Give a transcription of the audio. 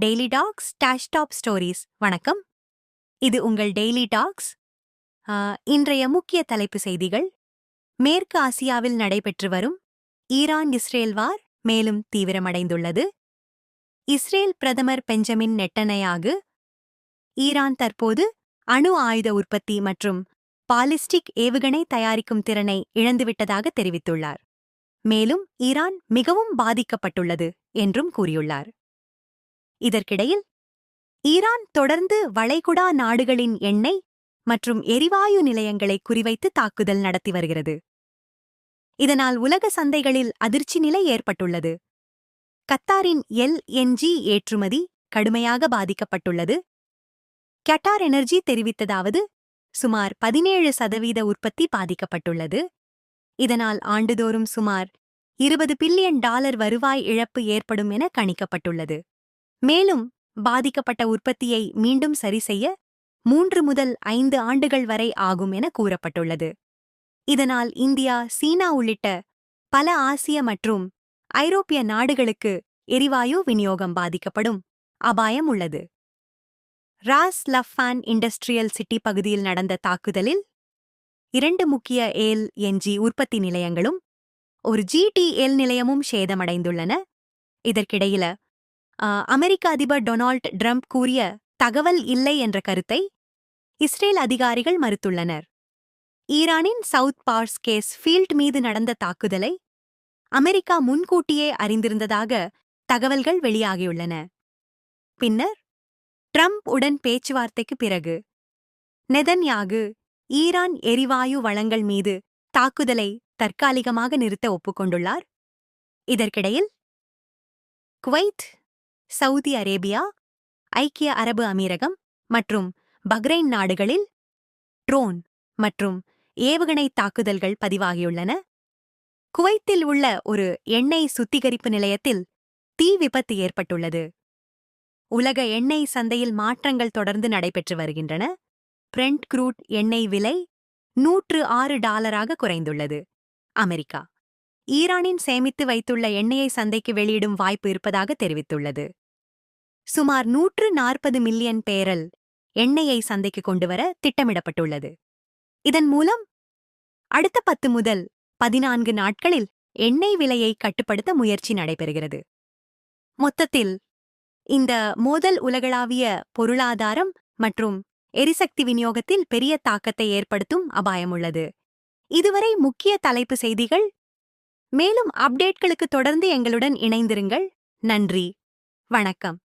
Daily talks dash top stories. வணக்கம், இது உங்கள் டெய்லி டாக்ஸ். இன்றைய முக்கிய தலைப்பு செய்திகள்: மேற்கு ஆசியாவில் நடைபெற்று வரும் ஈரான் இஸ்ரேல் வார் மேலும் தீவிரமடைந்துள்ளது. இஸ்ரேல் பிரதமர் பெஞ்சமின் நெட்டனையாகு ஈரான் தற்போது அணு ஆயுத உற்பத்தி மற்றும் பாலிஸ்டிக் ஏவுகணை தயாரிக்கும் திறனை இழந்துவிட்டதாக தெரிவித்துள்ளார். மேலும் ஈரான் மிகவும் பாதிக்கப்பட்டுள்ளது என்றும் கூறியுள்ளார். இதற்கிடையில் ஈரான் தொடர்ந்து வளைகுடா நாடுகளின் எண்ணெய் மற்றும் எரிவாயு நிலையங்களை குறிவைத்து தாக்குதல் நடத்தி வருகிறது. இதனால் உலக சந்தைகளில் அதிர்ச்சி நிலை ஏற்பட்டுள்ளது. கத்தாரின் LNG ஏற்றுமதி கடுமையாக பாதிக்கப்பட்டுள்ளது. கட்டார் எனர்ஜி தெரிவித்ததாவது சுமார் 17% உற்பத்தி பாதிக்கப்பட்டுள்ளது. இதனால் ஆண்டுதோறும் சுமார் $20 பில்லியன் வருவாய் இழப்பு ஏற்படும் என கணிக்கப்பட்டுள்ளது. மேலும் பாதிக்கப்பட்ட உற்பத்தியை மீண்டும் சரிசெய்ய 3 முதல் 5 ஆண்டுகள் வரை ஆகும் என கூறப்பட்டுள்ளது. இதனால் இந்தியா, சீனா உள்ளிட்ட பல ஆசிய மற்றும் ஐரோப்பிய நாடுகளுக்கு எரிவாயு விநியோகம் பாதிக்கப்படும் அபாயம் உள்ளது. ராஸ் லஃபான் இண்டஸ்ட்ரியல் சிட்டி பகுதியில் நடந்த தாக்குதலில் 2 முக்கிய LNG உற்பத்தி நிலையங்களும் ஒரு GTL நிலையமும் சேதமடைந்துள்ளன. இதற்கிடையில அமெரிக்க அதிபர் டொனால்ட் ட்ரம்ப் கூறிய தகவல் இல்லை என்ற கருத்தை இஸ்ரேல் அதிகாரிகள் மறுத்துள்ளனர். ஈரானின் சவுத் பார்ஸ் கேஸ் ஃபீல்ட் மீது நடந்த தாக்குதலை அமெரிக்கா முன்கூட்டியே அறிந்திருந்ததாக தகவல்கள் வெளியாகியுள்ளன. பின்னர் ட்ரம்ப் உடன் பேச்சுவார்த்தைக்கு பிறகு நெதன்யாகு ஈரான் எரிவாயு வளங்கள் மீது தாக்குதலை தற்காலிகமாக நிறுத்த ஒப்புக்கொண்டுள்ளார். இதற்கிடையில் குவைத், சவுதி அரேபியா, ஐக்கிய அரபு அமீரகம் மற்றும் பஹ்ரைன் நாடுகளில் ட்ரோன் மற்றும் ஏவுகணை தாக்குதல்கள் பதிவாகியுள்ளன. குவைத்தில் உள்ள ஒரு எண்ணெய் சுத்திகரிப்பு நிலையத்தில் தீ விபத்து ஏற்பட்டுள்ளது. உலக எண்ணெய் சந்தையில் மாற்றங்கள் தொடர்ந்து நடைபெற்று வருகின்றன. பிரெண்ட் க்ரூட் எண்ணெய் விலை $106 குறைந்துள்ளது. அமெரிக்கா ஈரானின் சேமித்து வைத்துள்ள எண்ணெயை சந்தைக்கு வெளியிடும் வாய்ப்பு இருப்பதாக தெரிவித்துள்ளது. சுமார் 140 மில்லியன் பேரல் எண்ணெயை சந்தைக்கு கொண்டுவர திட்டமிடப்பட்டுள்ளது. இதன் மூலம் அடுத்த 10 முதல் 14 நாட்களில் எண்ணெய் விலையை கட்டுப்படுத்த முயற்சி நடைபெறுகிறது. மொத்தத்தில் இந்த மோதல் உலகளாவிய பொருளாதாரம் மற்றும் எரிசக்தி விநியோகத்தில் பெரிய தாக்கத்தை ஏற்படுத்தும் அபாயம் உள்ளது. இதுவரை முக்கிய தலைப்பு செய்திகள். மேலும் அப்டேட்களுக்கு தொடர்ந்து எங்களுடன் இணைந்திருங்கள். நன்றி, வணக்கம்.